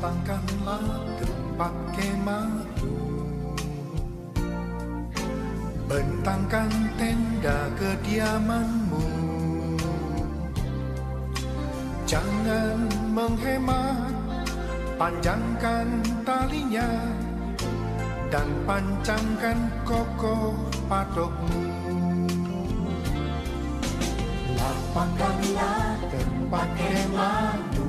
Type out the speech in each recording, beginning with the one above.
Lapangkanlah tempat kemahmu, bentangkan tenda kediamanmu. Jangan menghemat, panjangkan talinya dan pancangkan kokoh patukmu. Lapangkanlah tempat kemahmu,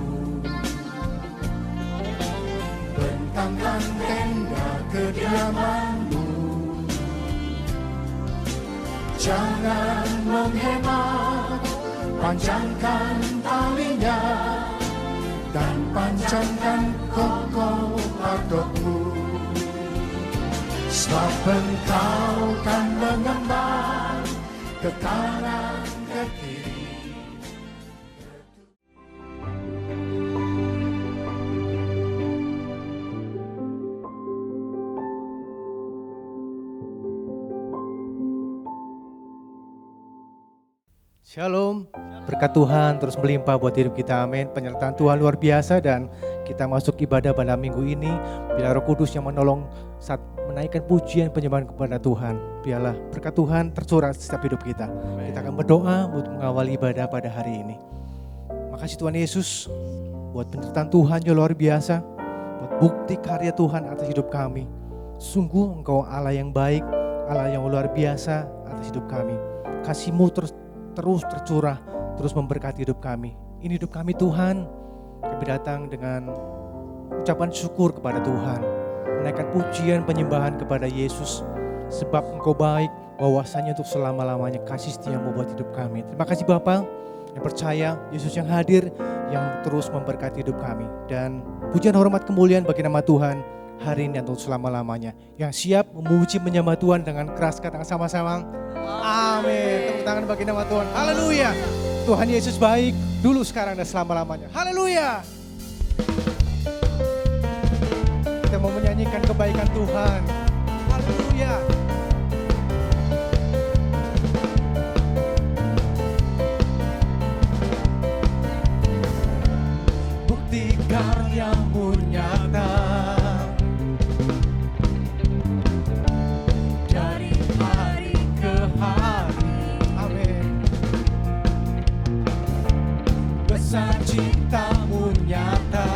bentangkan tenda kediamanmu. Jangan menghemat, panjangkan talinya dan pancangkan kokoh patukmu. Sebab engkau kan mengembang ke kanan ke kiri. Shalom, berkat Tuhan terus melimpah buat hidup kita, amin. Penyertaan Tuhan luar biasa dan kita masuk ibadah pada minggu ini. Biarlah Roh Kudus yang menolong saat menaikkan pujian penyembahan kepada Tuhan. Biarlah berkat Tuhan tercurah setiap hidup kita. Amen. Kita akan berdoa untuk mengawali ibadah pada hari ini. Makasih Tuhan Yesus buat penyertaan Tuhan yang luar biasa, buat bukti karya Tuhan atas hidup kami. Sungguh Engkau Allah yang baik, Allah yang luar biasa atas hidup kami. Kasih-Mu terus tercurah, terus memberkati hidup kami. Ini hidup kami Tuhan. Kami datang dengan ucapan syukur kepada Tuhan, menaikkan pujian penyembahan kepada Yesus. Sebab Engkau baik, bahwasanya untuk selama-lamanya kasih setia-Mu buat hidup kami. Terima kasih Bapa yang percaya, Yesus yang hadir, yang terus memberkati hidup kami. Dan pujian hormat kemuliaan bagi nama Tuhan hari ini dan untuk selama-lamanya. Yang siap memuji menyembah Tuhan dengan keras katakan sama-sama. Amin. Tepuk tangan bagi nama Tuhan. Haleluya. Tuhan Yesus baik dulu, sekarang dan selama-lamanya. Haleluya. Kita mau menyanyikan kebaikan Tuhan. Haleluya. Bukti karya-Mu nyata. Cinta-Mu nyata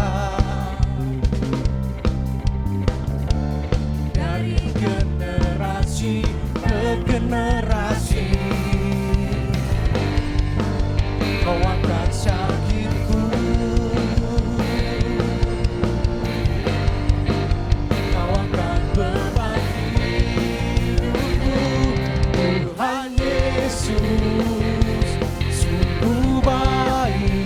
dari generasi ke generasi. Kau angkat sakitku, Kau angkat beban hidupku. Tuhan Yesus sungguh baik.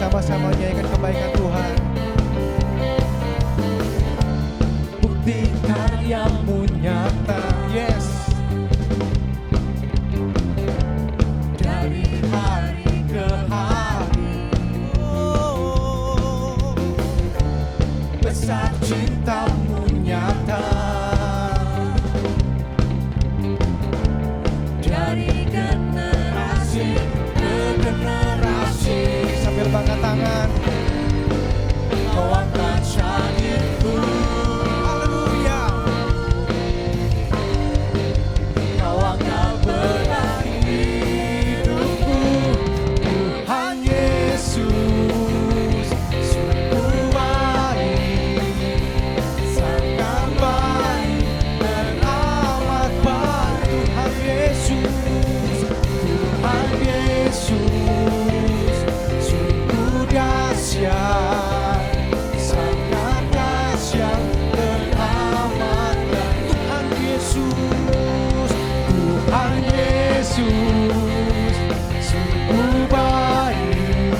Sama-sama menyanyikan kebaikan Tuhan. Bukti karya-Mu nyata, yes. Dari hari ke hari, oh, besar cinta-Mu nyata. Dari generasi ke generasi. Sambil bangga tangan, Kau angkat syahidku. Haleluya. Kau angkat beban hidupku. Tuhan Yesus sungguh baik, sangat baik dan amat baik. Tuhan Yesus, Tuhan Yesus dahsyat, sangat dahsyat dan amat baik. Tuhan Yesus, Tuhan Yesus sungguh baik,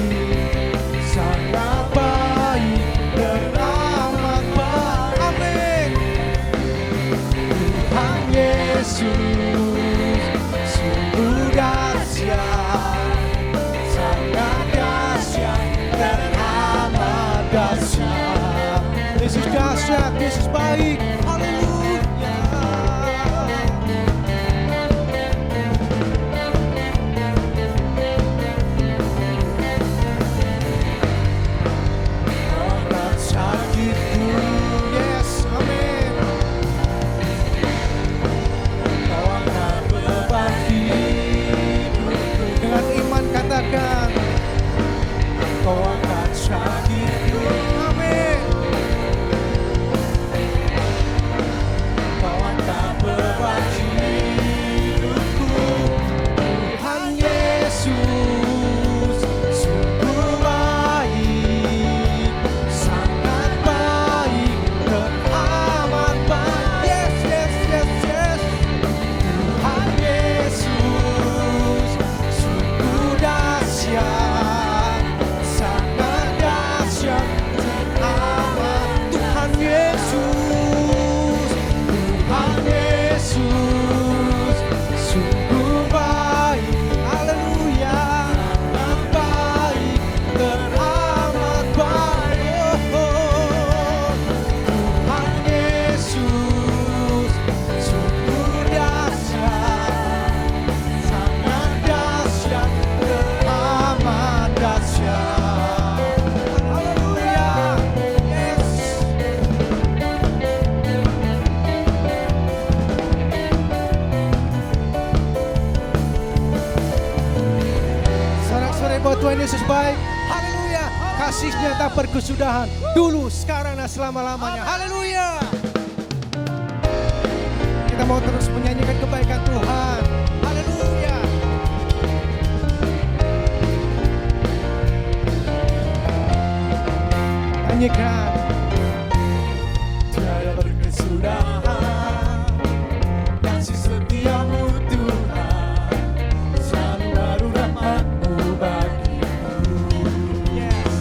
sangat baik dan amat baik. Amin. Yesus sungguh dahsyat, sangat dahsyat dan amat dahsyat. Yesus dahsyat, Yesus baik, haleluya. Angkat sakitku, yes, amin. Kau angkat beban hidupku. Dengan iman katakan, kau angkat sakitku, amin. Kau angkat beban hidupku. Tuhan Yesus sungguh baik, sangat baik dan amat baik. Yes, yes, yes, yes. Tuhan Yesus sungguh dahsyat, sangat dahsyat dan amat. Tuhan Yesus, Tuhan Yesus sungguh baik, haleluya, sangat baik dan amat baik. Tuhan Yesus sungguh dahsyat, sangat dahsyat dan amat dahsyat. Haleluya, yes. Sorak-sorai bahwa Tuhan Yesus baik. Haleluya. Kasih-Nya tak berkesudahan. Dulu, sekarang, dan selama-lamanya. Haleluya. Kita mau terus menyanyikan kebaikan Tuhan. Haleluya. Nyanyikan. Tiada berkesudahan kasih setiamu Tuhan, selalu baru rahmat-Mu bagiku. Yes.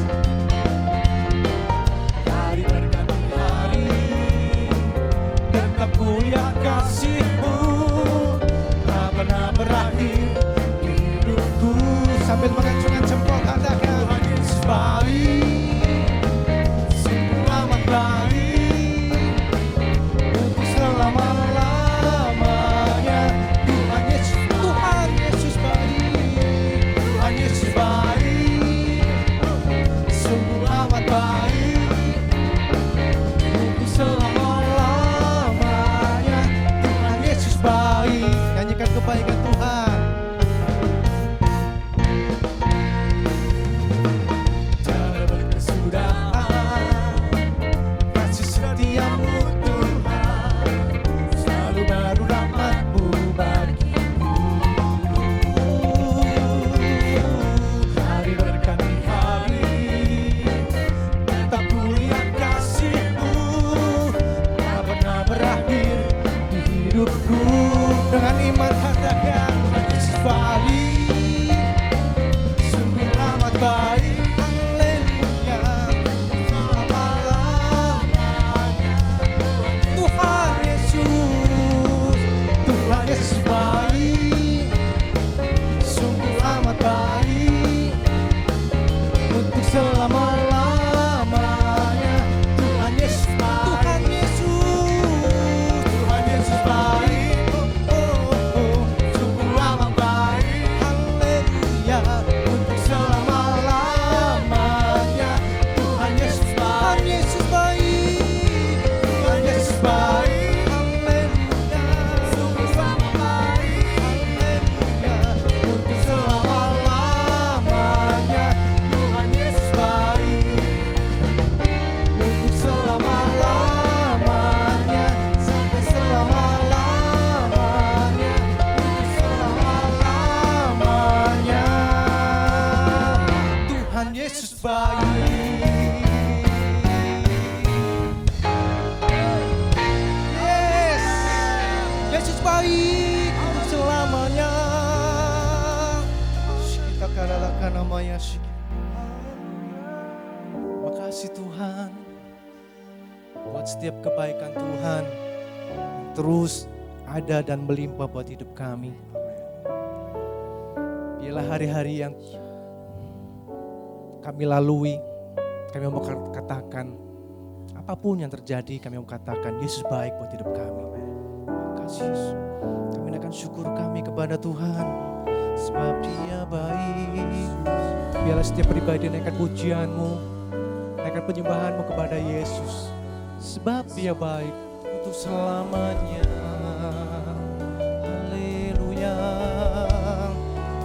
Hari berganti hari, tetap mulia kasih-Mu, tak pernah berakhir hidupku. Sambil mengacungkan jempol katakan, Tuhan Yesus baik, sungguh amat baik, untuk selama-lamanya. Tuhan Yesus baik, Tuhan Yesus baik, sungguh amat baik, untuk selama-lamanya. Tuhan Yesus baik. Nyanyikan kebaikan Tuhan. Tiada berkesudahan kasih setiamu Tuhan, selalu baru rahmat-Mu bagiku. Hari berganti hari, tetap mulia kasih-Mu, tak pernah berakhir di hidupku. Dengan iman katakan, Tuhan Yesus baik, sungguh amat baik, haleluya, selama-lamanya. Tuhan Yesus, Tuhan Yesus baik, sungguh amat baik, untuk selama-lamanya. Tuhan Yesus baik, Tuhan Yesus, Tuhan Yesus baik, sungguh amat baik, haleluya, untuk selama-lamanya. Tuhan Yesus baik, Tuhan Yesus baik, haleluya, sungguh amat baik, haleluya, untuk selama-lamanya. Tuhan Yesus baik, untuk selama-lamanya, sampai selama-lamanya, untuk selama-lamanya. Tuhan Yesus baik. Yes, Yesus baik untuk selamanya. Kita karakan namanya. Makasih Tuhan buat setiap kebaikan Tuhan yang terus ada dan melimpah buat hidup kami. Biarlah hari-hari yang kami lalui, kami mau katakan, apapun yang terjadi, kami mau katakan, Yesus baik buat hidup kami. Kasih Yesus. Kami naikkan syukur kami kepada Tuhan, sebab Dia baik. Biarlah setiap pribadi naikkan pujianmu, naikkan penyembahanmu kepada Yesus, sebab Dia baik untuk selamanya. Haleluya.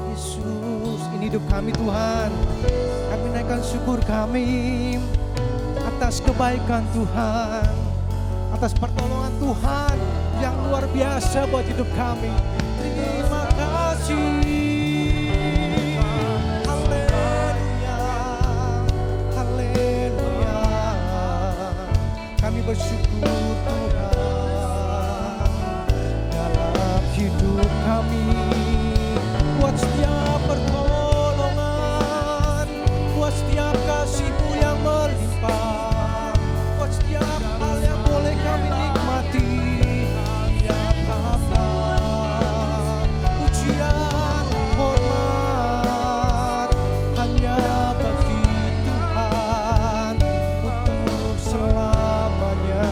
Yesus, ini hidup kami Tuhan. Kami naikkan syukur kami atas kebaikan Tuhan, atas pertolongan Tuhan yang luar biasa buat hidup kami. Terima kasih. Haleluya. Haleluya. Kami bersyukur Tuhan dalam hidup kami, buat setiap pertolongan, buat setiap kasih-Mu yang melimpah, buat setiap hal yang boleh kami nikmati. Apa pujian, hormat hanya bagi Tuhan untuk selamanya.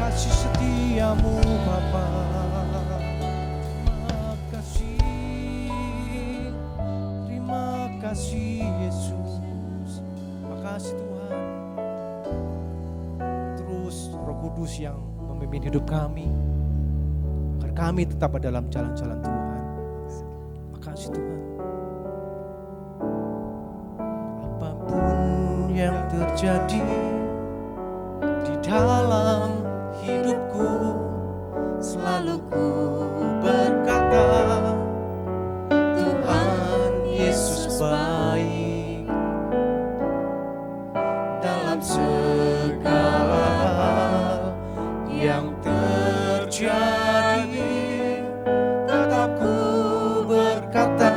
Kasih setia-Mu Bapa. Terima kasih Yesus. Makasih Tuhan. Terus Roh Kudus yang memimpin hidup kami, agar kami tetap dalam jalan-jalan Tuhan. Makasih Tuhan. Apapun yang terjadi di dalam hidupku, selalu ku berkata, Tuhan Yesus baik. Dalam segala hal yang terjadi, tetap ku berkata,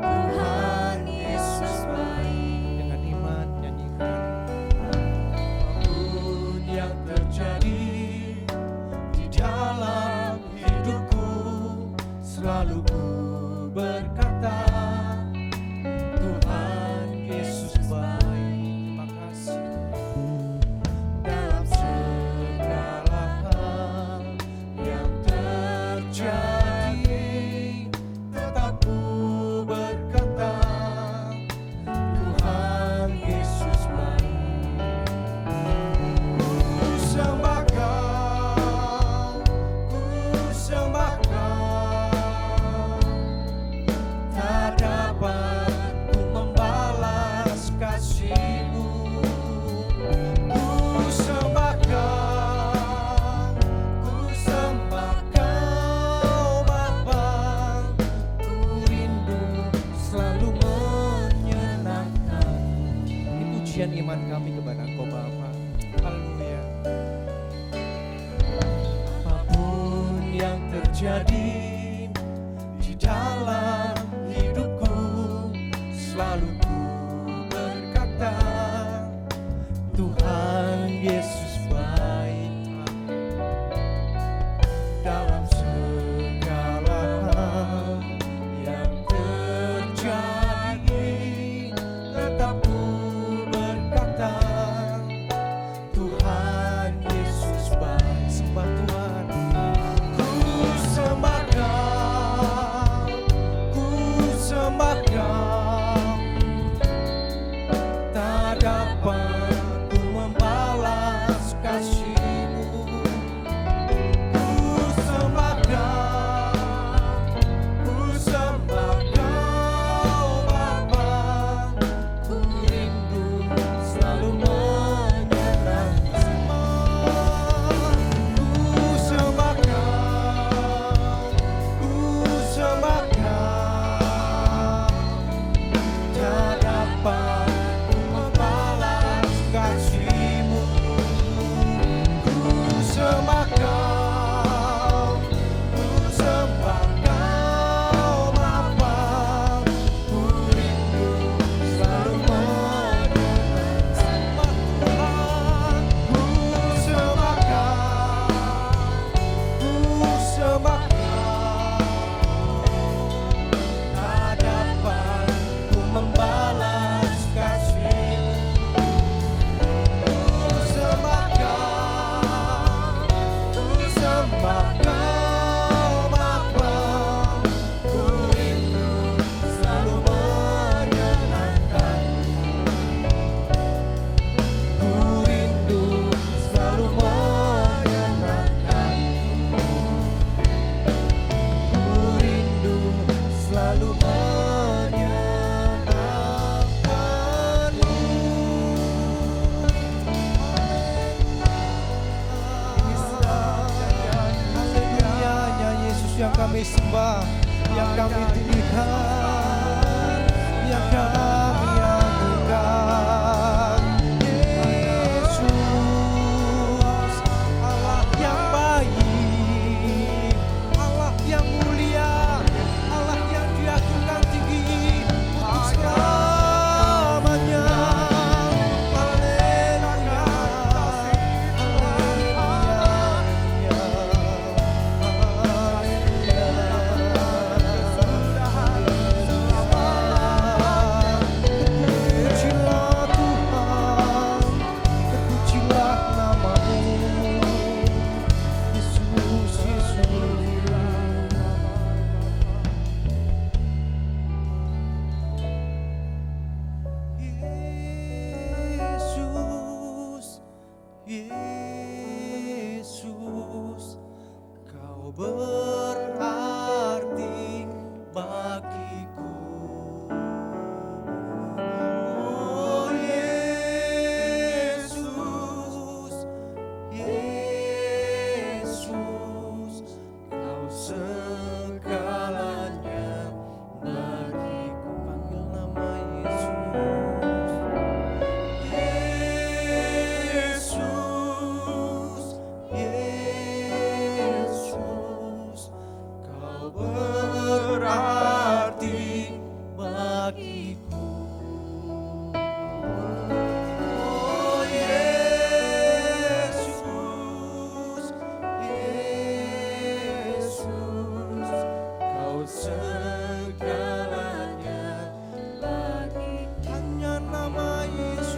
Tuhan Yesus baik. Dengan iman nyanyikan. Apapun yang terjadi di dalam hidupku, selalu ku berkata, Tuhan Yesus baik. Terima kasih. Dalam segala hal yang terjadi, tetap ku berkata, Tuhan Yesus baik. Ku sembah Kau, ku sembah Kau. Tak dapat ku membalas kasih-Mu. Ku sembah Kau, ku sembah Kau Bapa. Ku rindu selalu menyenangkan. Ini pujian iman kami kepada Engkau Bapa. Haleluya. Apapun yang terjadi di dalam hidupku, selalu ku berkata, Tuhan Yesus baik. Dalam segala hal yang terjadi, tetap ku berkata, Tuhan Yesus baik. Sembah Tuhan. Ku sembah Kau, kami sembah, yang kami tinggikan, yang kami agungkan. Yesus, Allah yang baik, Allah yang mulia, Allah yang diagungkan tinggi untuk selamanya. Haleluya, terpujilah Tuhan, terpujilah nama-Mu, Yesus, Yesus. Yesus, Yesus, Kau berarti bagiku. Oh Yesus, Yesus, Kau segalanya bagiku. Panggil nama Yesus. Yesus, Kau berarti bagiku. Oh Yesus, Yesus, Kau segalanya bagiku. Hanya nama Yesus.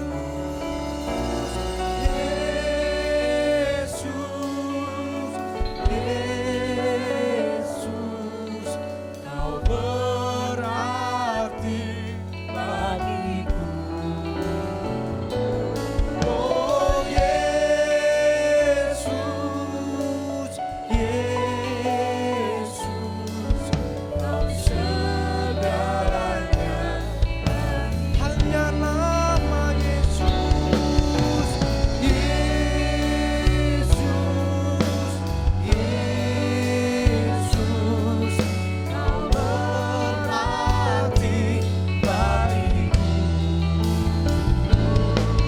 Yesus, Kau berarti bagiku. Oh Yesus, Yesus, Kau segalanya. Hanya nama Yesus. Yesus, Yesus, Kau berarti bagiku.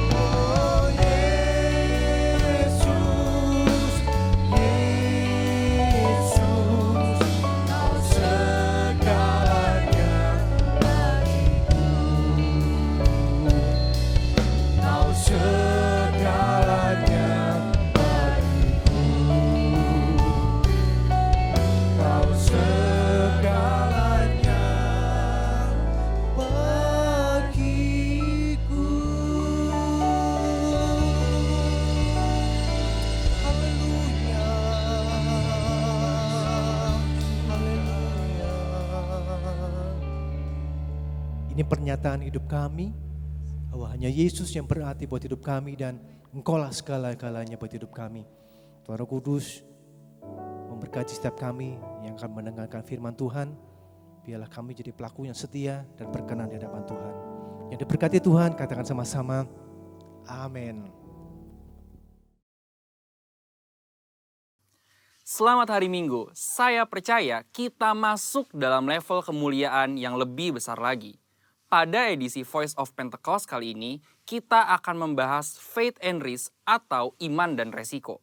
Oh Yesus, Yesus, Kau segalanya bagiku. Kau segalanya bagiku. Kau segalanya bagiku. Haleluya, haleluya. Ini pernyataan hidup kami, bahwa hanya Yesus yang berarti buat hidup kami dan Engkaulah segala-galanya buat hidup kami. Tuhan Roh Kudus memberkati setiap kami yang akan mendengarkan firman Tuhan. Biarlah kami jadi pelaku yang setia dan berkenan di hadapan Tuhan. Yang diberkati Tuhan, katakan sama-sama, amin. Selamat hari Minggu, saya percaya kita masuk dalam level kemuliaan yang lebih besar lagi. Pada edisi Voice of Pentecost kali ini, kita akan membahas faith and risk atau iman dan resiko.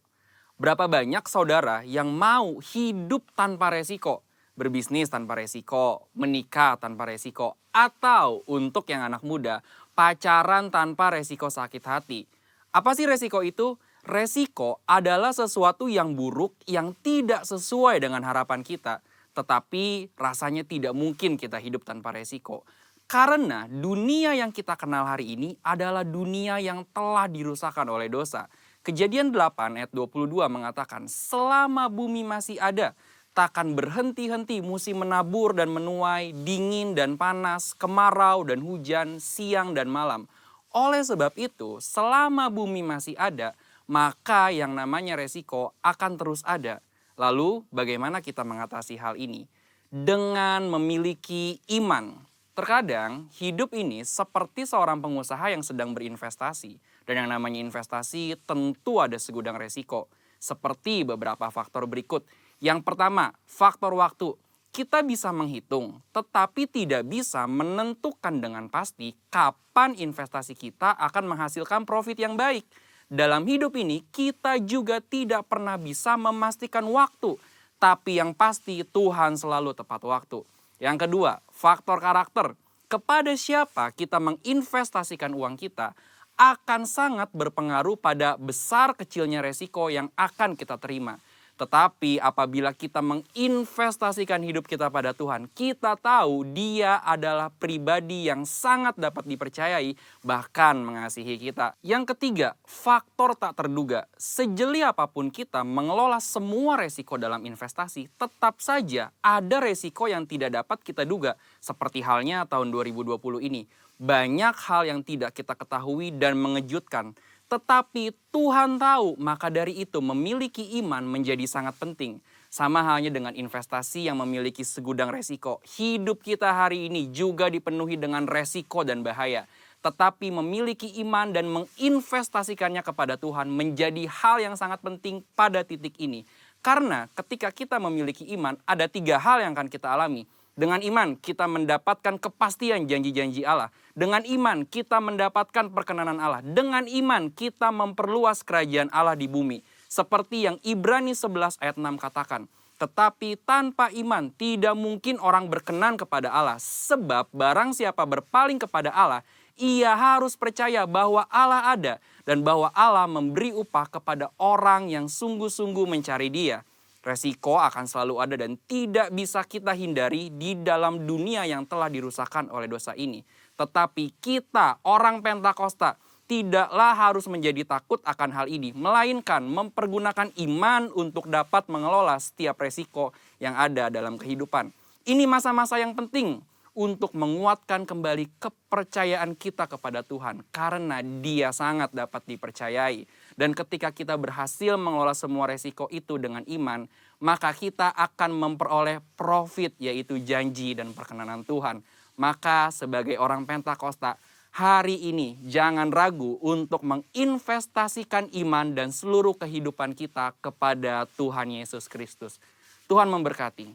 Berapa banyak saudara yang mau hidup tanpa resiko, berbisnis tanpa resiko, menikah tanpa resiko, atau untuk yang anak muda, pacaran tanpa resiko sakit hati. Apa sih resiko itu? Resiko adalah sesuatu yang buruk yang tidak sesuai dengan harapan kita, tetapi rasanya tidak mungkin kita hidup tanpa resiko. Karena dunia yang kita kenal hari ini adalah dunia yang telah dirusakkan oleh dosa. Kejadian 8 ayat 22 mengatakan, selama bumi masih ada, takkan berhenti-henti musim menabur dan menuai, dingin dan panas, kemarau dan hujan, siang dan malam. Oleh sebab itu, selama bumi masih ada, maka yang namanya resiko akan terus ada. Lalu bagaimana kita mengatasi hal ini? Dengan memiliki iman. Terkadang hidup ini seperti seorang pengusaha yang sedang berinvestasi. Dan yang namanya investasi tentu ada segudang resiko. seperti beberapa faktor berikut. Yang pertama, faktor waktu. Kita bisa menghitung, tetapi tidak bisa menentukan dengan pasti kapan investasi kita akan menghasilkan profit yang baik. Dalam hidup ini, kita juga tidak pernah bisa memastikan waktu, tapi yang pasti Tuhan selalu tepat waktu. Yang kedua, faktor karakter. Kepada siapa kita menginvestasikan uang kita akan sangat berpengaruh pada besar kecilnya resiko yang akan kita terima. Tetapi apabila kita menginvestasikan hidup kita pada Tuhan, kita tahu Dia adalah pribadi yang sangat dapat dipercayai, bahkan mengasihi kita. Yang ketiga, faktor tak terduga. Sejeli apapun kita mengelola semua resiko dalam investasi, tetap saja ada resiko yang tidak dapat kita duga. Seperti halnya tahun 2020 ini. Banyak hal yang tidak kita ketahui dan mengejutkan. Tetapi Tuhan tahu, maka dari itu memiliki iman menjadi sangat penting. Sama halnya dengan investasi yang memiliki segudang resiko. Hidup kita hari ini juga dipenuhi dengan resiko dan bahaya. Tetapi memiliki iman dan menginvestasikannya kepada Tuhan menjadi hal yang sangat penting pada titik ini. Karena ketika kita memiliki iman, ada 3 hal yang akan kita alami. Dengan iman kita mendapatkan kepastian janji-janji Allah. Dengan iman kita mendapatkan perkenanan Allah. Dengan iman kita memperluas kerajaan Allah di bumi. Seperti yang Ibrani 11 ayat 6 katakan. Tetapi tanpa iman tidak mungkin orang berkenan kepada Allah. Sebab barang siapa berpaling kepada Allah, ia harus percaya bahwa Allah ada. Dan bahwa Allah memberi upah kepada orang yang sungguh-sungguh mencari Dia. Resiko akan selalu ada dan tidak bisa kita hindari di dalam dunia yang telah dirusakkan oleh dosa ini. Tetapi kita, orang Pentakosta, tidaklah harus menjadi takut akan hal ini. Melainkan mempergunakan iman untuk dapat mengelola setiap resiko yang ada dalam kehidupan. Ini masa-masa yang penting untuk menguatkan kembali kepercayaan kita kepada Tuhan. Karena Dia sangat dapat dipercayai. Dan ketika kita berhasil mengelola semua resiko itu dengan iman, maka kita akan memperoleh profit, yaitu janji dan perkenanan Tuhan. Maka sebagai orang Pentakosta, hari ini jangan ragu untuk menginvestasikan iman dan seluruh kehidupan kita kepada Tuhan Yesus Kristus. Tuhan memberkati.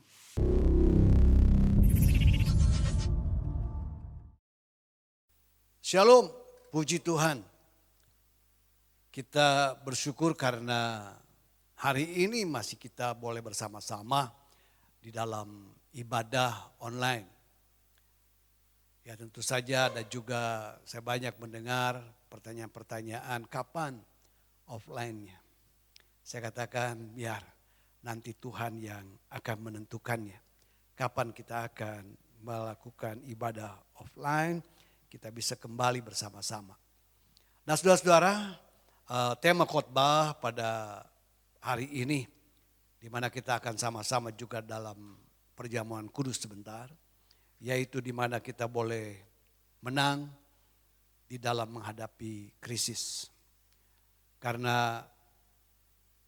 Shalom, puji Tuhan. Kita bersyukur karena hari ini masih kita boleh bersama-sama di dalam ibadah online. Ya tentu saja ada juga saya banyak mendengar pertanyaan-pertanyaan kapan offline-nya. Saya katakan biar nanti Tuhan yang akan menentukannya. Kapan kita akan melakukan ibadah offline, kita bisa kembali bersama-sama. Nah saudara-saudara, tema khotbah pada hari ini, di mana kita akan sama-sama juga dalam perjamuan kudus sebentar, yaitu di mana kita boleh menang di dalam menghadapi krisis. Karena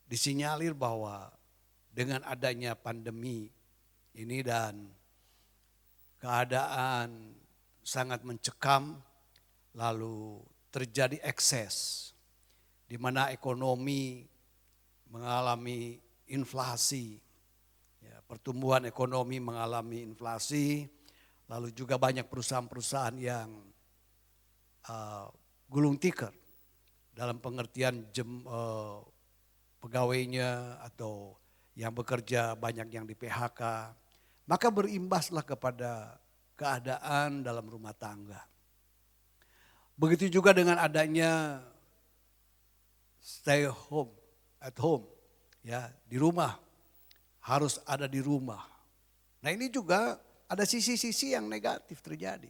disinyalir bahwa dengan adanya pandemi ini dan keadaan sangat mencekam, lalu terjadi ekses, di mana ekonomi mengalami inflasi, ya, pertumbuhan ekonomi mengalami inflasi, lalu juga banyak perusahaan-perusahaan yang gulung tikar dalam pengertian pegawainya atau yang bekerja banyak yang di PHK, maka berimbaslah kepada keadaan dalam rumah tangga. Begitu juga dengan adanya stay home, at home, ya di rumah, harus ada di rumah. Nah ini juga ada sisi-sisi yang negatif terjadi.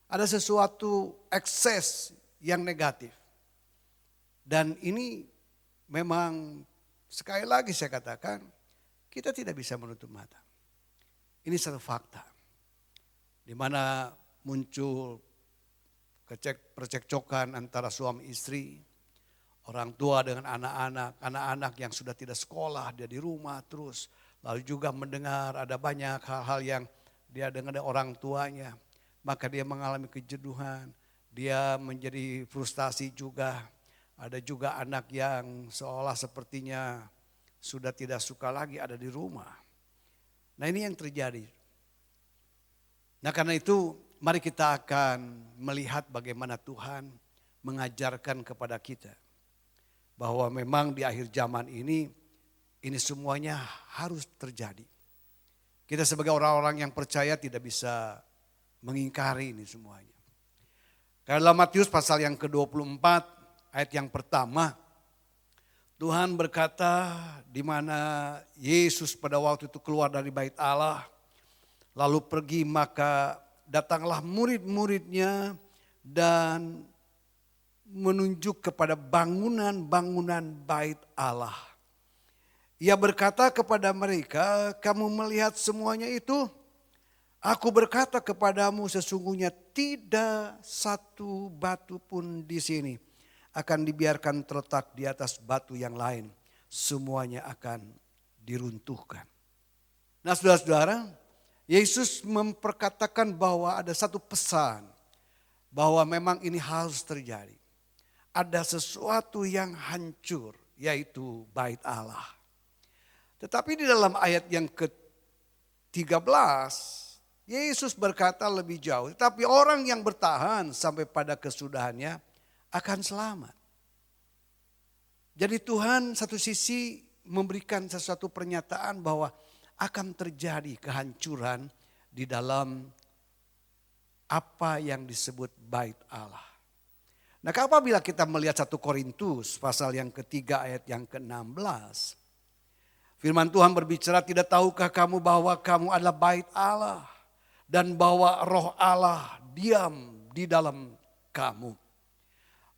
Ada sesuatu ekses yang negatif. Dan ini memang sekali lagi saya katakan, kita tidak bisa menutup mata. Ini satu fakta. Di mana muncul percekcokan antara suami istri, orang tua dengan anak-anak, anak-anak yang sudah tidak sekolah, dia di rumah terus. Lalu juga mendengar ada banyak hal-hal yang dia dengar dari orang tuanya. Maka dia mengalami kejenuhan, dia menjadi frustasi juga. Ada juga anak yang seolah sepertinya sudah tidak suka lagi ada di rumah. Nah ini yang terjadi. Nah karena itu mari kita akan melihat bagaimana Tuhan mengajarkan kepada kita. Bahwa memang di akhir zaman ini semuanya harus terjadi. Kita sebagai orang-orang yang percaya tidak bisa mengingkari ini semuanya. Karena dalam Matius pasal yang ke-24 ayat yang pertama, Tuhan berkata di mana Yesus pada waktu itu keluar dari bait Allah, lalu pergi, maka datanglah murid-muridnya dan menunjuk kepada bangunan-bangunan bait Allah. Ia berkata kepada mereka, kamu melihat semuanya itu? Aku berkata kepadamu, sesungguhnya tidak satu batu pun di sini akan dibiarkan terletak di atas batu yang lain. Semuanya akan diruntuhkan. Nah saudara-saudara, Yesus memperkatakan bahwa ada satu pesan. Bahwa memang ini harus terjadi. Ada sesuatu yang hancur, yaitu bait Allah. Tetapi di dalam ayat yang ke-13, Yesus berkata lebih jauh, tetapi orang yang bertahan sampai pada kesudahannya akan selamat. Jadi Tuhan satu sisi memberikan sesuatu pernyataan bahwa akan terjadi kehancuran di dalam apa yang disebut bait Allah. Nah apabila kita melihat 1 Korintus pasal yang ketiga ayat yang ke-16. Firman Tuhan berbicara, tidak tahukah kamu bahwa kamu adalah bait Allah. Dan bahwa roh Allah diam di dalam kamu.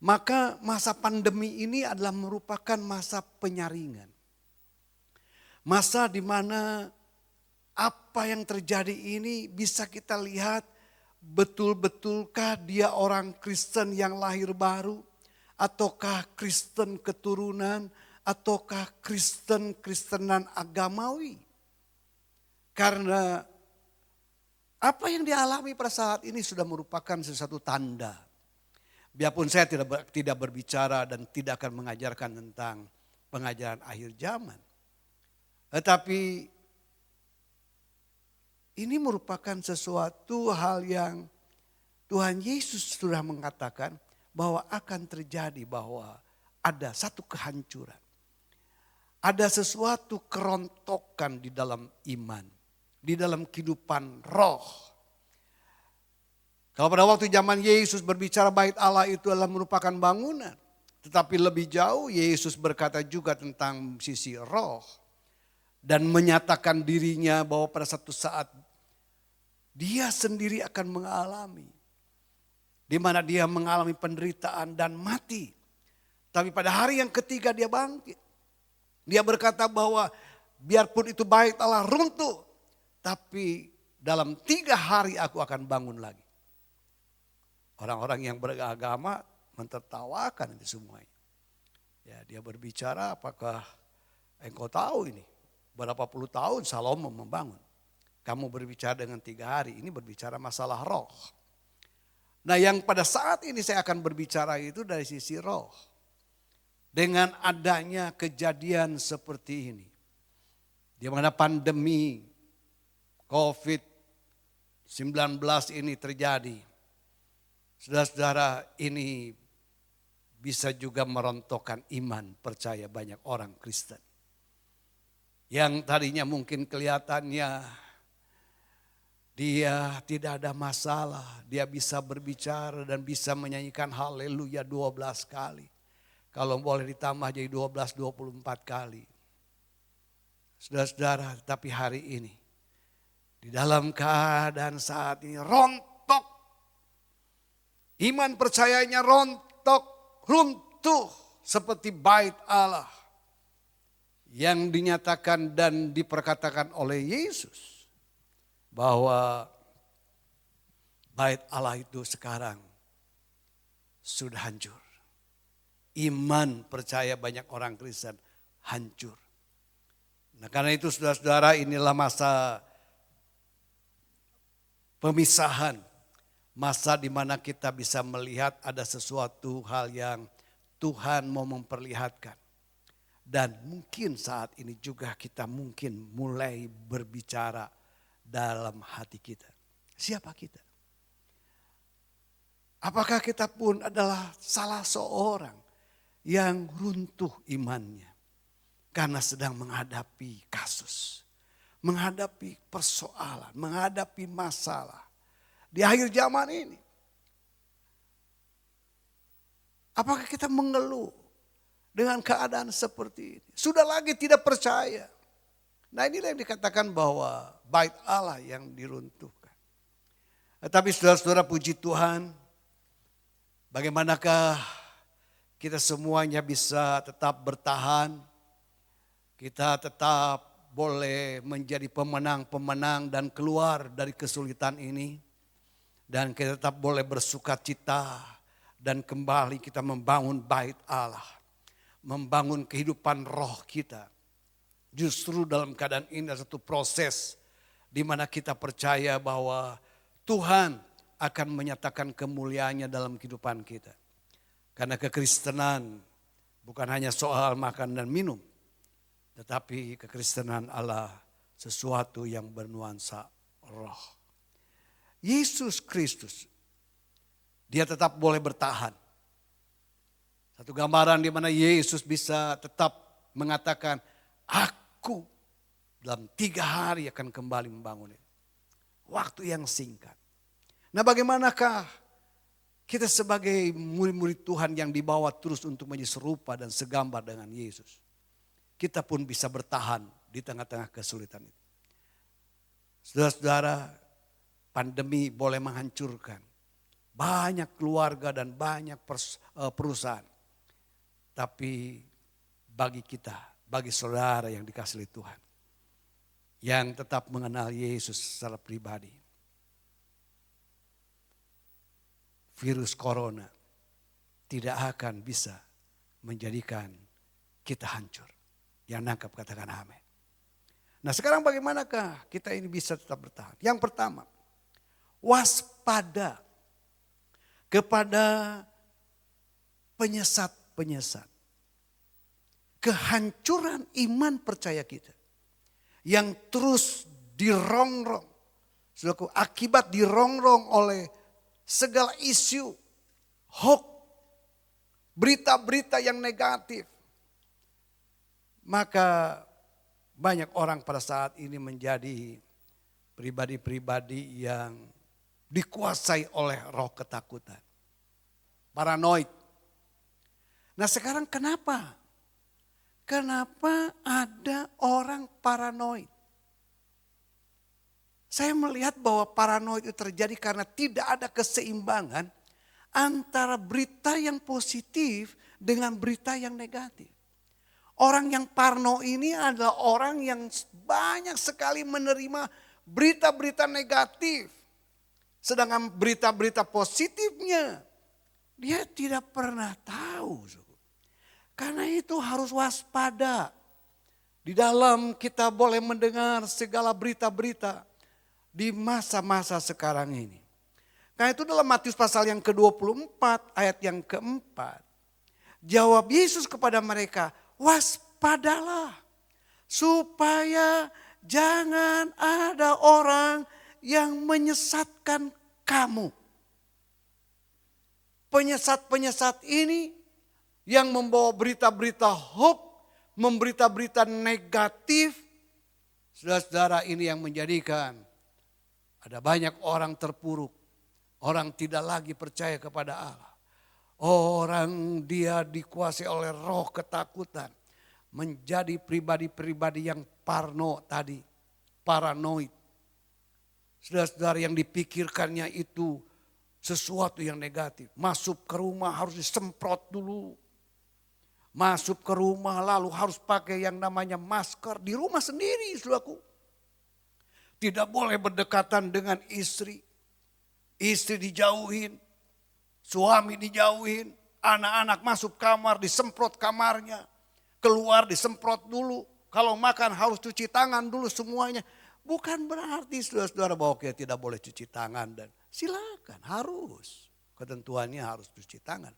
Maka masa pandemi ini adalah merupakan masa penyaringan. Masa di mana apa yang terjadi ini bisa kita lihat betul-betulkah dia orang Kristen yang lahir baru. Ataukah Kristen keturunan, ataukah Kristenan agamawi. Karena apa yang dialami pada saat ini sudah merupakan sesuatu tanda. Biarpun saya tidak berbicara dan tidak akan mengajarkan tentang pengajaran akhir zaman. Tetapi ini merupakan sesuatu hal yang Tuhan Yesus sudah mengatakan bahwa akan terjadi, bahwa ada satu kehancuran. Ada sesuatu kerontokan di dalam iman. Di dalam kehidupan roh. Kalau pada waktu zaman Yesus berbicara bait Allah itu adalah merupakan bangunan. Tetapi lebih jauh Yesus berkata juga tentang sisi roh. Dan menyatakan dirinya bahwa pada satu saat dia sendiri akan mengalami. Di mana dia mengalami penderitaan dan mati. Tapi pada hari yang ketiga dia bangkit. Dia berkata bahwa biarpun itu bait Allah runtuh. Tapi dalam 3 hari aku akan bangun lagi. Orang-orang yang beragama mentertawakan itu semuanya. Ya, dia berbicara, apakah engkau tahu ini? Berapa puluh tahun Salomo membangun. Kamu berbicara dengan 3 hari, ini berbicara masalah roh. Nah yang pada saat ini saya akan berbicara itu dari sisi roh. Dengan adanya kejadian seperti ini. Di mana pandemi COVID-19 ini terjadi. Saudara-saudara, ini bisa juga merontokkan iman percaya banyak orang Kristen. Yang tadinya mungkin kelihatannya dia tidak ada masalah. Dia bisa berbicara dan bisa menyanyikan haleluya 12 kali. Kalau boleh ditambah jadi 24 kali. Saudara-saudara, tapi hari ini di dalam keadaan saat ini rontok. Iman percayanya rontok, runtuh seperti bait Allah. Yang dinyatakan dan diperkatakan oleh Yesus. Bahwa bait Allah itu sekarang sudah hancur. Iman percaya banyak orang Kristen hancur. Nah karena itu saudara-saudara, inilah masa pemisahan, masa di mana kita bisa melihat ada sesuatu hal yang Tuhan mau memperlihatkan. Dan mungkin saat ini juga kita mungkin mulai berbicara dalam hati kita. Siapa kita? Apakah kita pun adalah salah seorang yang runtuh imannya karena sedang menghadapi kasus, menghadapi persoalan, menghadapi masalah di akhir zaman ini? Apakah kita mengeluh dengan keadaan seperti ini? Sudah lagi tidak percaya. Nah, inilah yang dikatakan bahwa bait Allah yang diruntuhkan. Tetapi saudara-saudara, puji Tuhan, bagaimanakah kita semuanya bisa tetap bertahan, kita tetap boleh menjadi pemenang-pemenang dan keluar dari kesulitan ini. Dan kita tetap boleh bersuka cita dan kembali kita membangun bait Allah. Membangun kehidupan roh kita. Justru dalam keadaan ini ada satu proses di mana kita percaya bahwa Tuhan akan menyatakan kemuliaannya dalam kehidupan kita. Karena kekristenan bukan hanya soal makan dan minum. Tetapi kekristenan Allah sesuatu yang bernuansa roh. Yesus Kristus, dia tetap boleh bertahan. Satu gambaran di mana Yesus bisa tetap mengatakan, aku dalam 3 hari akan kembali membangun itu. Waktu yang singkat. Nah, bagaimanakah kita sebagai murid-murid Tuhan yang dibawa terus untuk menjadi serupa dan segambar dengan Yesus. Kita pun bisa bertahan di tengah-tengah kesulitan itu. Saudara-saudara, pandemi boleh menghancurkan banyak keluarga dan banyak perusahaan. Tapi bagi kita, bagi saudara yang dikasihi oleh Tuhan, yang tetap mengenal Yesus secara pribadi, virus corona tidak akan bisa menjadikan kita hancur. Yang nangkap katakan amin. Nah, sekarang bagaimanakah kita ini bisa tetap bertahan? Yang pertama, waspada kepada penyesat-penyesat. Kehancuran iman percaya kita yang terus dirongrong, saudaraku, akibat dirongrong oleh segala isu, hoax, berita-berita yang negatif. Maka banyak orang pada saat ini menjadi pribadi-pribadi yang dikuasai oleh roh ketakutan. Paranoid. Nah, sekarang kenapa? Kenapa ada orang paranoid? Saya melihat bahwa paranoid itu terjadi karena tidak ada keseimbangan antara berita yang positif dengan berita yang negatif. Orang yang parno ini adalah orang yang banyak sekali menerima berita-berita negatif. Sedangkan berita-berita positifnya dia tidak pernah tahu. Karena itu harus waspada. Di dalam kita boleh mendengar segala berita-berita di masa-masa sekarang ini. Karena itu dalam Matius pasal yang ke-24 ayat yang keempat. Jawab Yesus kepada mereka, waspadalah supaya jangan ada orang yang menyesatkan kamu. Penyesat-penyesat ini yang membawa berita-berita hoax, memberita-berita negatif. Saudara-saudara, ini yang menjadikan ada banyak orang terpuruk. Orang tidak lagi percaya kepada Allah. Orang dia dikuasai oleh roh ketakutan. Menjadi pribadi-pribadi yang parno tadi. Paranoid. Saudara-saudara, yang dipikirkannya itu sesuatu yang negatif. Masuk ke rumah harus disemprot dulu. Masuk ke rumah lalu harus pakai yang namanya masker. Di rumah sendiri, saudaraku. Tidak boleh berdekatan dengan istri. Istri dijauhin. Suami dijauhin. Anak-anak masuk kamar disemprot kamarnya. Keluar disemprot dulu. Kalau makan harus cuci tangan dulu semuanya. Bukan berarti saudara-saudara bahwa kita tidak boleh cuci tangan. Dan silakan harus. Ketentuannya harus cuci tangan.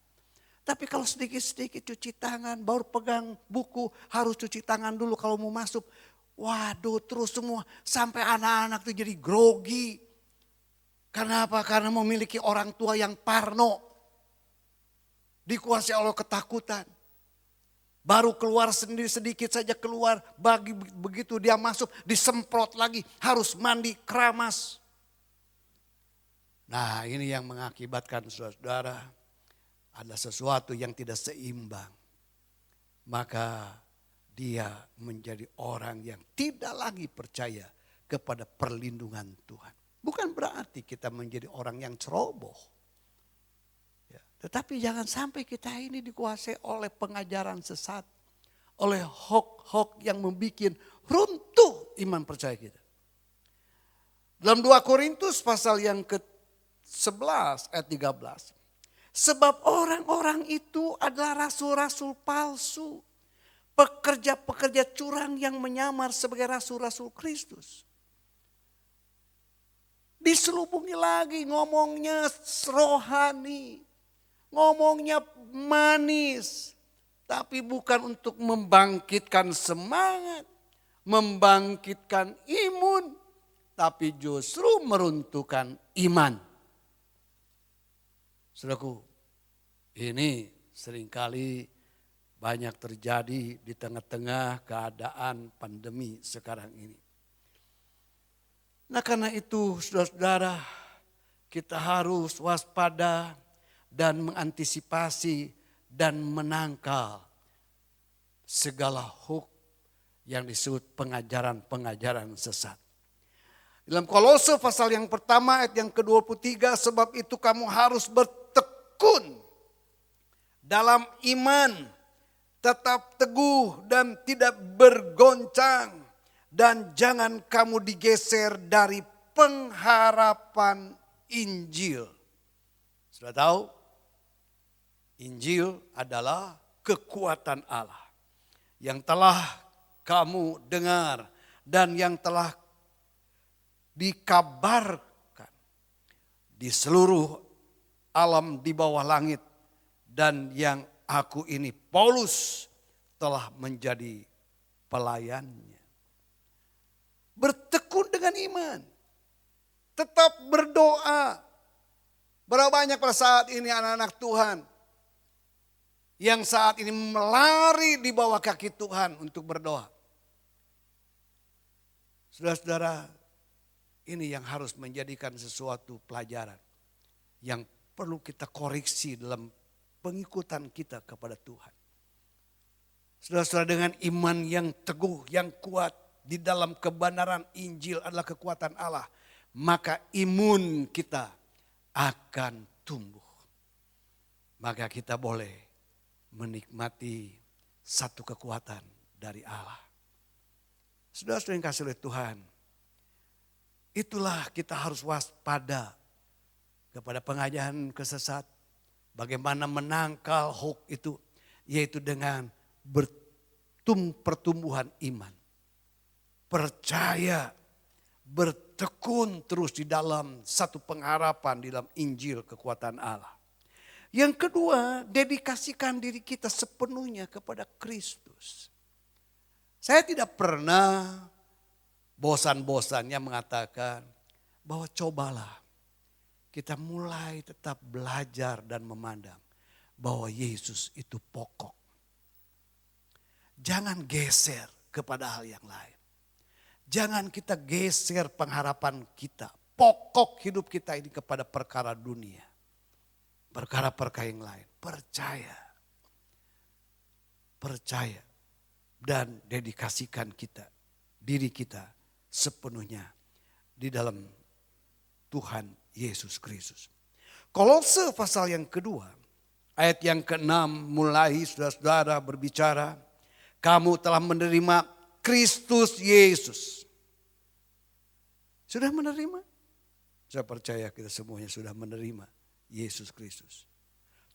Tapi kalau sedikit-sedikit cuci tangan, baru pegang buku, harus cuci tangan dulu kalau mau masuk. Waduh, terus semua sampai anak-anak tuh jadi grogi. Karena apa? Karena memiliki orang tua yang parno. Dikuasai oleh ketakutan. Baru keluar sendiri sedikit saja keluar, begitu dia masuk disemprot lagi, harus mandi keramas. Nah, ini yang mengakibatkan saudara-saudara ada sesuatu yang tidak seimbang. Maka dia menjadi orang yang tidak lagi percaya kepada perlindungan Tuhan. Bukan berarti kita menjadi orang yang ceroboh. Tetapi jangan sampai kita ini dikuasai oleh pengajaran sesat. Oleh hoax-hoax yang membuat runtuh iman percaya kita. Dalam 2 Korintus pasal yang ke-11 ayat 13. Sebab orang-orang itu adalah rasul-rasul palsu. Pekerja-pekerja curang yang menyamar sebagai rasul-rasul Kristus. Diselubungi lagi ngomongnya rohani. Ngomongnya manis, tapi bukan untuk membangkitkan semangat, membangkitkan imun, tapi justru meruntuhkan iman. Saudaraku, ini seringkali banyak terjadi di tengah-tengah keadaan pandemi sekarang ini. Nah, karena itu saudara-saudara, kita harus waspada dan mengantisipasi dan menangkal segala hoax yang disebut pengajaran-pengajaran sesat. Dalam Kolose pasal yang pertama ayat yang ke-23, sebab itu kamu harus bertekun dalam iman, tetap teguh dan tidak bergoncang, dan jangan kamu digeser dari pengharapan Injil. Sudah tahu? Injil adalah kekuatan Allah yang telah kamu dengar dan yang telah dikabarkan di seluruh alam di bawah langit, dan yang aku ini Paulus telah menjadi pelayannya. Bertekun dengan iman, tetap berdoa. Berapa banyak pada saat ini anak-anak Tuhan yang saat ini melari di bawah kaki Tuhan untuk berdoa. Saudara-saudara, ini yang harus menjadikan sesuatu pelajaran yang perlu kita koreksi dalam pengikutan kita kepada Tuhan. Saudara-saudara, dengan iman yang teguh, yang kuat di dalam kebenaran Injil adalah kekuatan Allah, maka imun kita akan tumbuh. Maka kita boleh menikmati satu kekuatan dari Allah. Saudara-saudara yang kasih oleh Tuhan, itulah kita harus waspada kepada pengajaran kesesat. Bagaimana menangkal hoax itu, yaitu dengan pertumbuhan iman. Percaya, bertekun terus di dalam satu pengharapan di dalam Injil kekuatan Allah. Yang kedua, dedikasikan diri kita sepenuhnya kepada Kristus. Saya tidak pernah bosan-bosannya mengatakan bahwa cobalah kita mulai tetap belajar dan memandang bahwa Yesus itu pokok. Jangan geser kepada hal yang lain. Jangan kita geser pengharapan kita, pokok hidup kita ini kepada perkara dunia. Perkara-perkara yang lain. Percaya. Percaya. Dan dedikasikan kita, diri kita sepenuhnya di dalam Tuhan Yesus Kristus. Kolose pasal yang kedua, ayat yang ke-6 mulai saudara-saudara berbicara, kamu telah menerima Kristus Yesus. Sudah menerima? Saya percaya kita semuanya sudah menerima Yesus Kristus,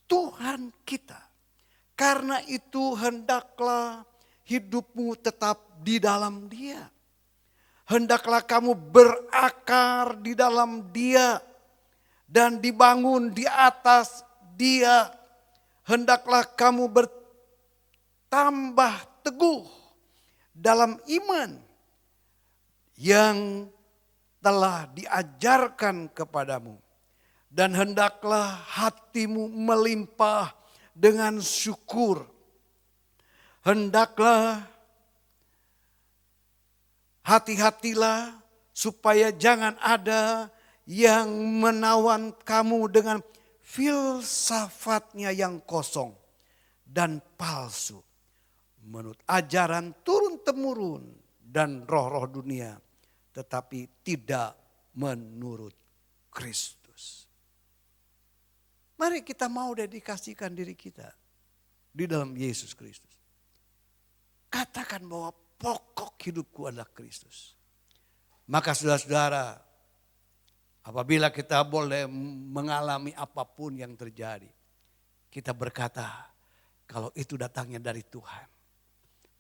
Tuhan kita. Karena itu hendaklah hidupmu tetap di dalam Dia. Hendaklah kamu berakar di dalam Dia dan dibangun di atas Dia. hendaklah kamu bertambah teguh dalam iman yang telah diajarkan kepadamu. Dan hendaklah hatimu melimpah dengan syukur. Hendaklah hati-hatilah supaya jangan ada yang menawan kamu dengan filsafatnya yang kosong dan palsu. Menurut ajaran turun-temurun dan roh-roh dunia, tetapi tidak menurut Kristus. Mari kita mau dedikasikan diri kita di dalam Yesus Kristus. Katakan bahwa pokok hidupku adalah Kristus. Maka saudara-saudara, apabila kita boleh mengalami apapun yang terjadi, kita berkata kalau itu datangnya dari Tuhan,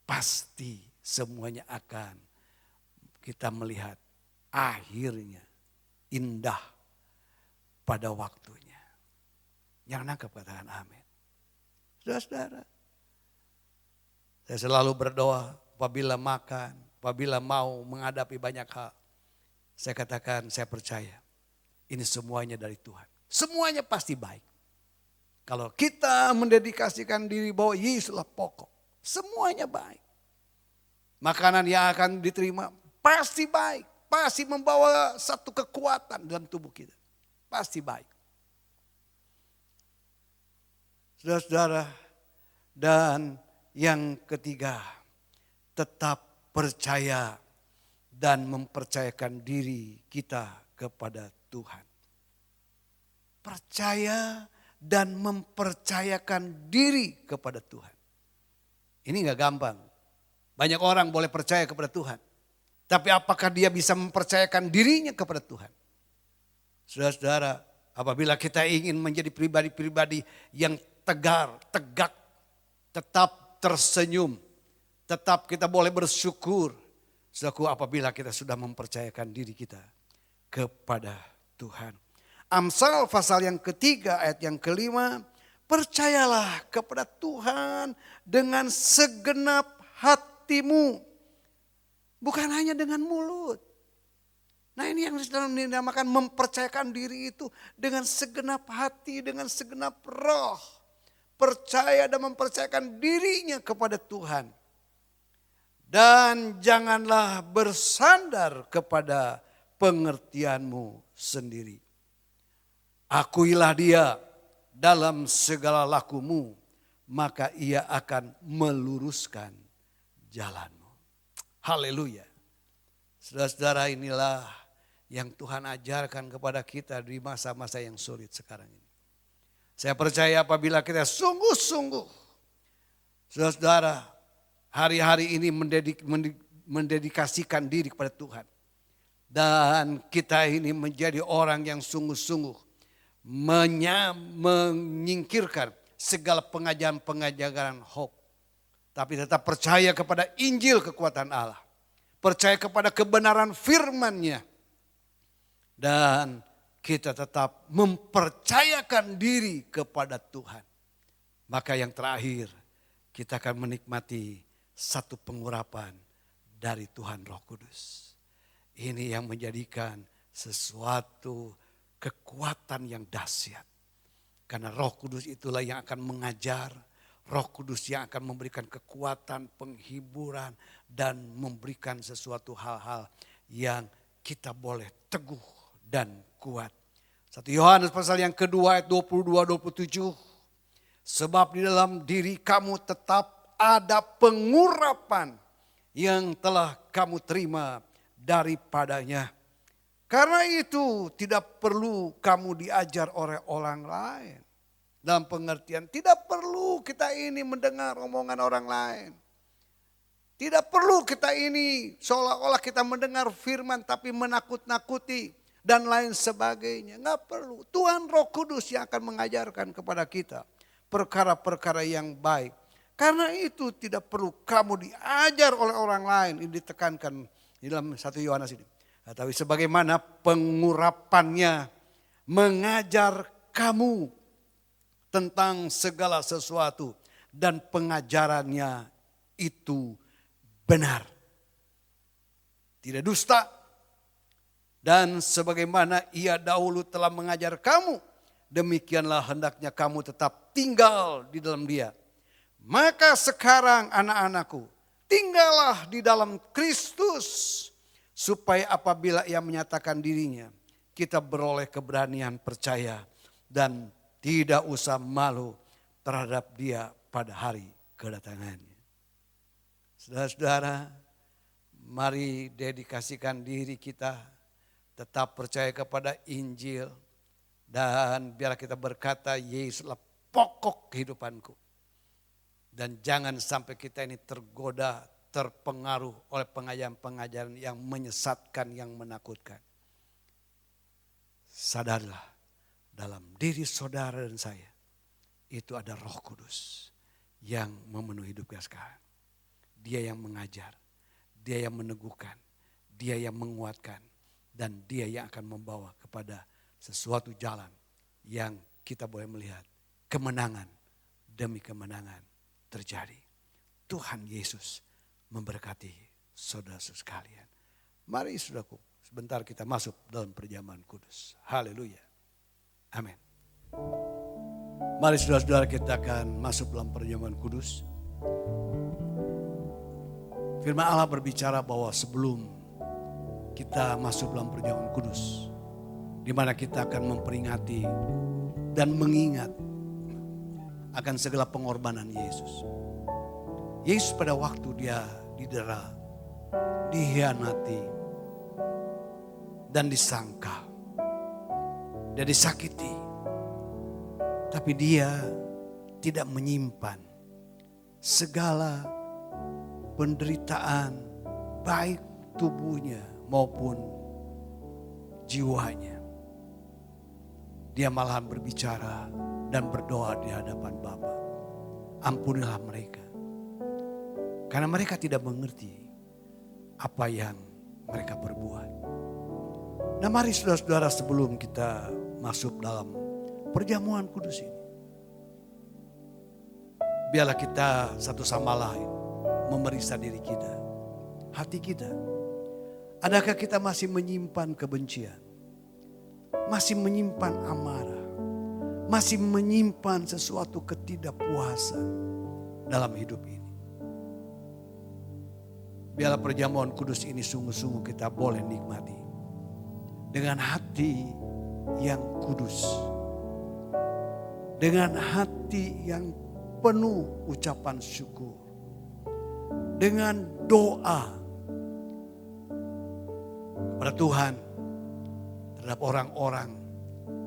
pasti semuanya akan kita melihat akhirnya indah pada waktunya. Yang nangkep katakan amin. Saudara-saudara, saya selalu berdoa apabila makan, apabila mau menghadapi banyak hal. Saya katakan saya percaya ini semuanya dari Tuhan. Semuanya pasti baik. Kalau kita mendedikasikan diri bahwa Yesuslah pokok, semuanya baik. Makanan yang akan diterima pasti baik. Pasti membawa satu kekuatan dalam tubuh kita. Pasti baik. Saudara-saudara, dan yang ketiga, tetap percaya dan mempercayakan diri kita kepada Tuhan. Percaya dan mempercayakan diri kepada Tuhan. Ini gak gampang. Banyak orang boleh percaya kepada Tuhan. Tapi apakah dia bisa mempercayakan dirinya kepada Tuhan? Saudara-saudara, apabila kita ingin menjadi pribadi-pribadi yang tegar, tegak, tetap tersenyum, tetap kita boleh bersyukur. Saudaraku, apabila kita sudah mempercayakan diri kita kepada Tuhan. Amsal pasal yang ketiga ayat yang kelima, percayalah kepada Tuhan dengan segenap hatimu. Bukan hanya dengan mulut. Nah ini yang dinamakan mempercayakan diri itu dengan segenap hati, dengan segenap roh. Percaya dan mempercayakan dirinya kepada Tuhan. Dan janganlah bersandar kepada pengertianmu sendiri. Akuilah dia dalam segala lakumu, maka ia akan meluruskan jalanmu. Haleluya. Saudara-saudara, inilah yang Tuhan ajarkan kepada kita di masa-masa yang sulit sekarang ini. Saya percaya apabila kita sungguh-sungguh, saudara-saudara, hari-hari ini mendedikasikan diri kepada Tuhan. Dan kita ini menjadi orang yang sungguh-sungguh menyingkirkan segala pengajaran-pengajaran hoax. Tapi tetap percaya kepada Injil kekuatan Allah. Percaya kepada kebenaran firman-Nya. Dan kita tetap mempercayakan diri kepada Tuhan. Maka yang terakhir, kita akan menikmati satu pengurapan dari Tuhan Roh Kudus. Ini yang menjadikan sesuatu kekuatan yang dahsyat. Karena Roh Kudus itulah yang akan mengajar, Roh Kudus yang akan memberikan kekuatan, penghiburan, dan memberikan sesuatu hal-hal yang kita boleh teguh dan kuat. 1 Yohanes pasal yang kedua ayat 22-27. Sebab di dalam diri kamu tetap ada pengurapan yang telah kamu terima daripadanya. Karena itu tidak perlu kamu diajar oleh orang lain. Dalam pengertian tidak perlu kita ini mendengar omongan orang lain. Tidak perlu kita ini seolah-olah kita mendengar firman tapi menakut-nakuti dan lain sebagainya. Enggak perlu. Tuhan Roh Kudus yang akan mengajarkan kepada kita perkara-perkara yang baik. Karena itu tidak perlu kamu diajar oleh orang lain. Ini ditekankan di dalam 1 Yohanes ini. Tapi sebagaimana pengurapannya mengajar kamu tentang segala sesuatu. Dan pengajarannya itu benar. Tidak dusta. Dan sebagaimana ia dahulu telah mengajar kamu, demikianlah hendaknya kamu tetap tinggal di dalam dia. Maka sekarang anak-anakku, tinggallah di dalam Kristus. Supaya apabila ia menyatakan dirinya, kita beroleh keberanian percaya. Dan tidak usah malu terhadap dia pada hari kedatangannya. Saudara-saudara, mari dedikasikan diri kita, tetap percaya kepada Injil. Dan biarlah kita berkata, Yesuslah pokok kehidupanku. Dan jangan sampai kita ini tergoda, terpengaruh oleh pengajaran-pengajaran yang menyesatkan, yang menakutkan. Sadarlah, dalam diri saudara dan saya, itu ada Roh Kudus yang memenuhi hidup kita sekarang. Dia yang mengajar, dia yang meneguhkan, dia yang menguatkan, dan dia yang akan membawa kepada sesuatu jalan yang kita boleh melihat kemenangan demi kemenangan terjadi. Tuhan Yesus memberkati saudara-saudara sekalian. Mari saudaraku, sebentar kita masuk dalam perjamuan kudus. Haleluya. Amin. Mari saudara-saudara, kita akan masuk dalam perjamuan kudus. Firman Allah berbicara bahwa sebelum kita masuk dalam perjamuan kudus, di mana kita akan memperingati dan mengingat akan segala pengorbanan Yesus. Yesus pada waktu dia didera, dihianati, dan disangkal, dia disakiti. Tapi dia tidak menyimpan segala penderitaan baik tubuhnya maupun jiwanya. Dia malahan berbicara dan berdoa di hadapan Bapa. Ampunilah mereka. Karena mereka tidak mengerti apa yang mereka perbuat. Nah mari saudara-saudara, sebelum kita masuk dalam perjamuan kudus ini, biarlah kita satu sama lain memeriksa diri kita, hati kita. Adakah kita masih menyimpan kebencian? Masih menyimpan amarah? Masih menyimpan sesuatu ketidakpuasan dalam hidup ini? Biarlah perjamuan kudus ini sungguh-sungguh kita boleh nikmati dengan hati yang kudus. Dengan hati yang penuh ucapan syukur. Dengan doa kepada Tuhan terhadap orang-orang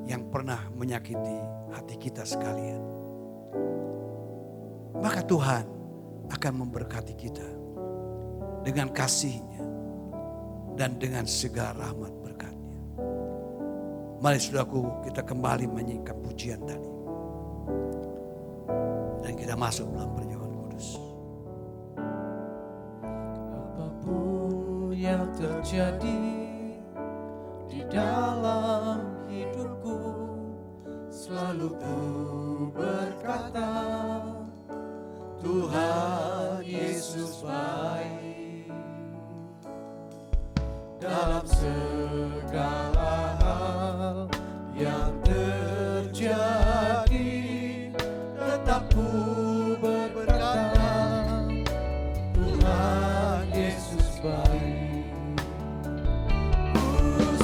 yang pernah menyakiti hati kita sekalian. Maka Tuhan akan memberkati kita dengan kasih-Nya dan dengan segala rahmat berkat-Nya. Mari saudaraku, kita kembali menyanyikan pujian tadi. Dan kita masuk dalam perjamuan kudus. Apapun yang terjadi di dalam hidupku, selalu ku berkata, Tuhan Yesus baik. Dalam segala hal yang terjadi, tetap ku berkata, Tuhan Yesus baik. Ku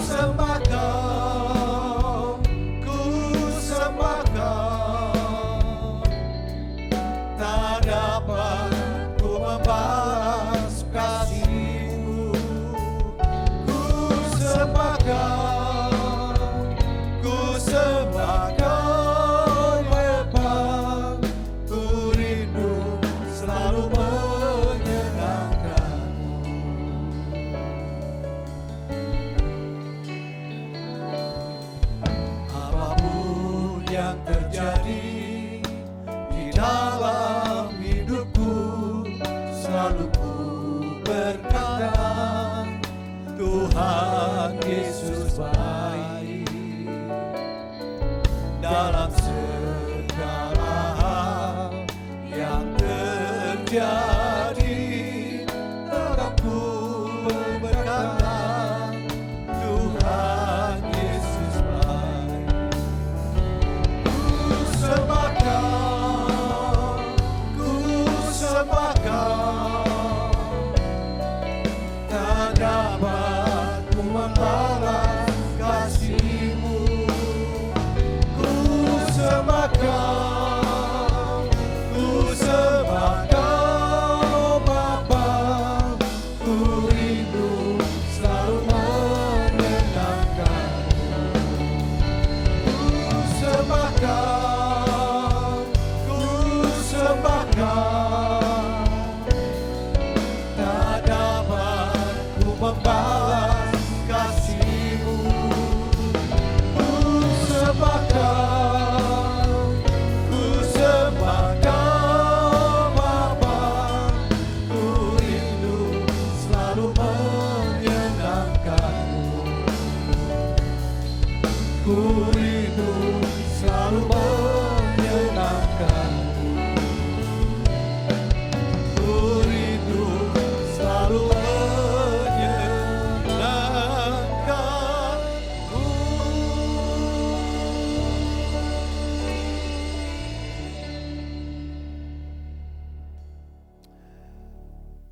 sembah Kau, ku sembah Kau, tak dapat ku membalas kasih-Mu. Ku sembah Kau, ku sembah Kau. Tuhan Yesus baik dalam segala ku rindu selalu menyenangkan. Ku rindu selalu menyenangkanmu.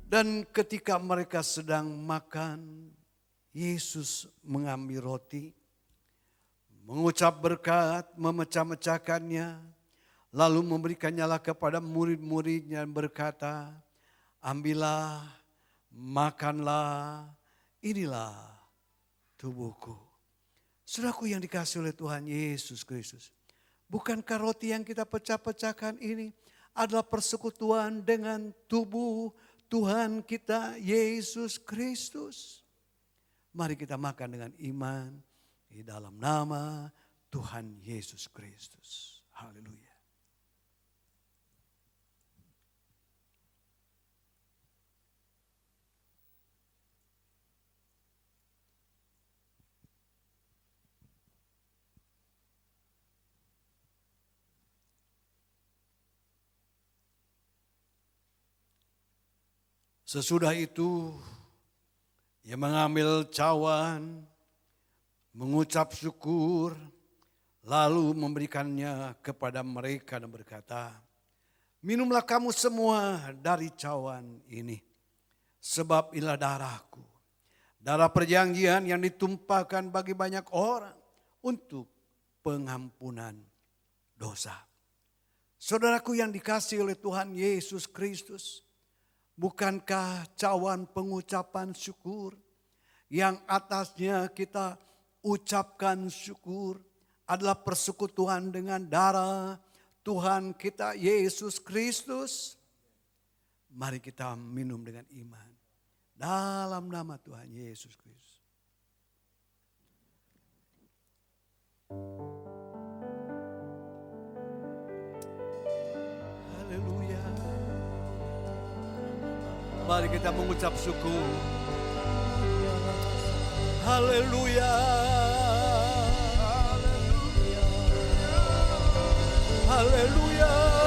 Dan ketika mereka sedang makan, Yesus mengambil roti, mengucap berkat, memecah-mecahkannya, lalu memberikannya kepada murid-muridnya dan berkata, ambillah, makanlah, inilah tubuhku. Saudaraku yang dikasihi oleh Tuhan Yesus Kristus, bukankah roti yang kita pecah-pecahkan ini adalah persekutuan dengan tubuh Tuhan kita Yesus Kristus? Mari kita makan dengan iman di dalam nama Tuhan Yesus Kristus. Haleluya. Sesudah itu, ia mengambil cawan, mengucap syukur, lalu memberikannya kepada mereka dan berkata, minumlah kamu semua dari cawan ini, sebab inilah darahku, darah perjanjian yang ditumpahkan bagi banyak orang untuk pengampunan dosa. Saudaraku yang dikasihi oleh Tuhan Yesus Kristus, bukankah cawan pengucapan syukur yang atasnya kita ucapkan syukur adalah persekutuan dengan darah Tuhan kita Yesus Kristus? Mari kita minum dengan iman dalam nama Tuhan Yesus Kristus. Haleluya. Mari kita mengucap syukur. Haleluya. Haleluya. Haleluya.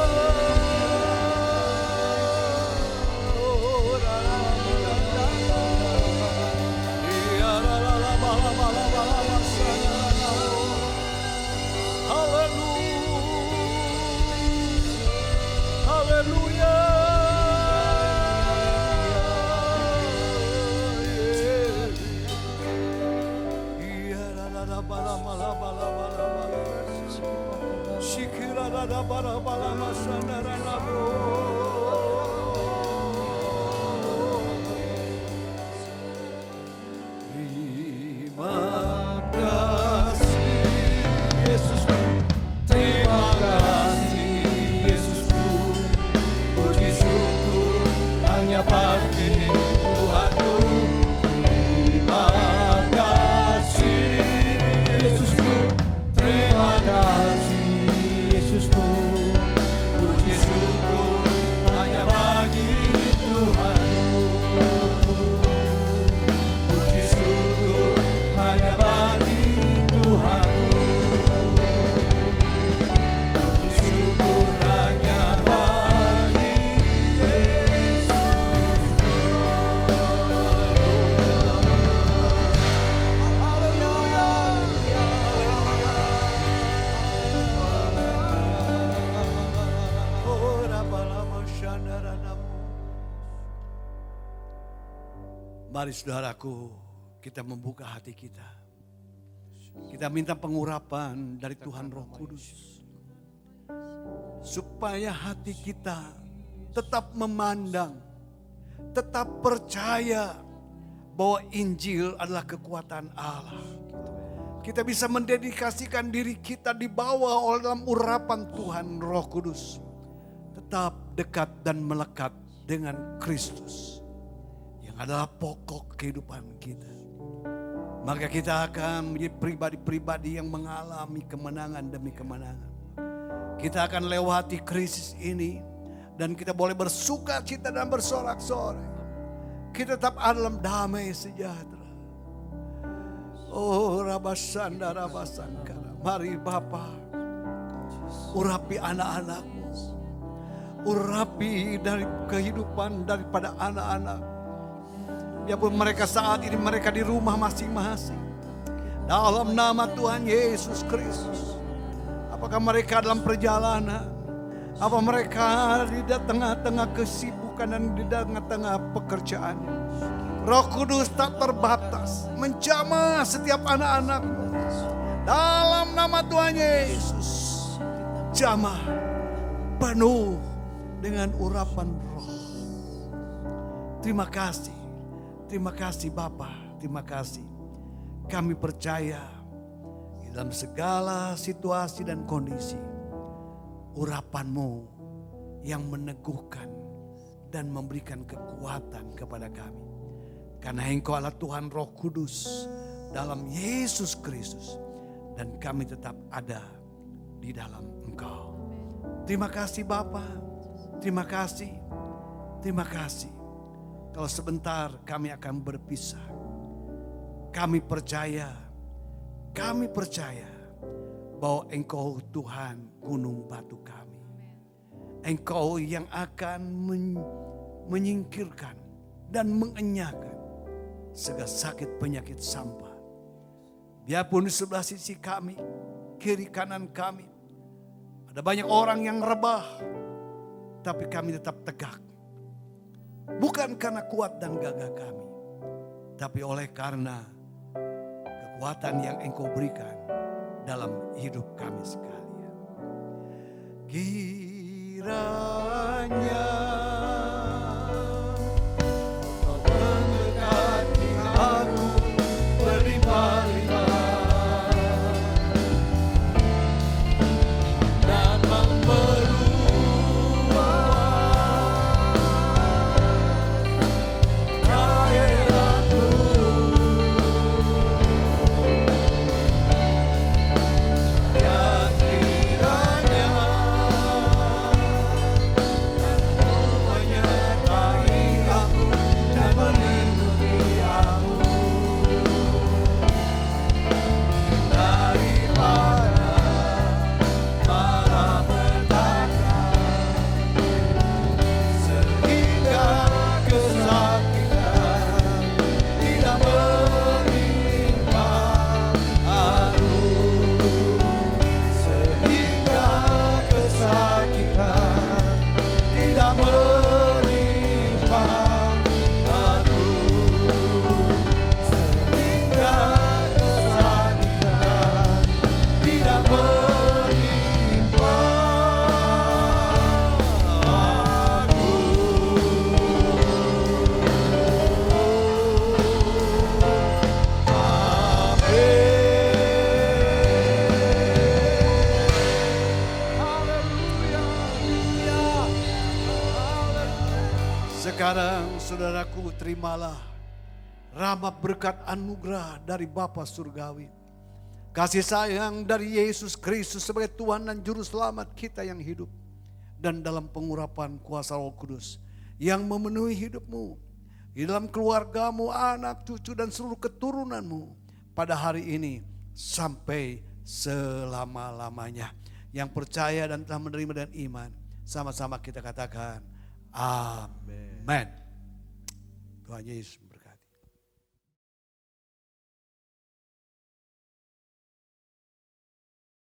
Mari saudaraku, kita membuka hati kita. Kita minta pengurapan dari Tuhan Roh Kudus. Supaya hati kita tetap memandang, tetap percaya bahwa Injil adalah kekuatan Allah. Kita bisa mendedikasikan diri kita di bawah oleh dalam urapan Tuhan Roh Kudus. Tetap dekat dan melekat dengan Kristus adalah pokok kehidupan kita. Maka kita akan menjadi pribadi-pribadi yang mengalami kemenangan demi kemenangan. Kita akan lewati krisis ini dan kita boleh bersuka cita dan bersorak-sorai. Kita tetap dalam damai sejahtera. Oh Rabasanda Rabasangkara. Mari Bapa, urapi anak-anakmu. Urapi dari kehidupan daripada anak-anak. Biarpun mereka saat ini mereka di rumah masing-masing. Dalam nama Tuhan Yesus Kristus. Apakah mereka dalam perjalanan? Apa mereka di tengah-tengah kesibukan dan di tengah-tengah pekerjaan? Roh Kudus tak terbatas menjamah setiap anak-anakmu. Dalam nama Tuhan Yesus, jamah penuh dengan urapan roh. Terima kasih Bapa, terima kasih. Kami percaya di dalam segala situasi dan kondisi, urapan-Mu yang meneguhkan dan memberikan kekuatan kepada kami. Karena Engkau adalah Tuhan Roh Kudus dalam Yesus Kristus. Dan kami tetap ada di dalam Engkau. Terima kasih Bapa, terima kasih, terima kasih. Kalau sebentar kami akan berpisah. Kami percaya bahwa Engkau Tuhan gunung batu kami. Engkau yang akan menyingkirkan dan mengenyahkan segala sakit penyakit sampah. Biarpun di sebelah sisi kami, kiri kanan kami, ada banyak orang yang rebah, tapi kami tetap tegak. Bukan karena kuat dan gagah kami, tapi oleh karena kekuatan yang Engkau berikan dalam hidup kami sekalian. Kiranya Kau mendekati aku berlimpah-limpah dan memperluas daerahku. Ya kiranya menyertai aku dan melindungi aku daripada para petaka, sehingga kesakitan tidak menimpa aku, sehingga kesakitan tidak menimpa aku, sehingga kesakitan tidak menimpa aku. Sekarang saudaraku, terimalah rahmat berkat anugerah dari Bapa Surgawi. Kasih sayang dari Yesus Kristus sebagai Tuhan dan Juru Selamat kita yang hidup. Dan dalam pengurapan kuasa Roh Kudus yang memenuhi hidupmu, di dalam keluargamu, anak, cucu dan seluruh keturunanmu pada hari ini sampai selama-lamanya. Yang percaya dan telah menerima dan iman, sama-sama kita katakan amin. Tuhan Yesus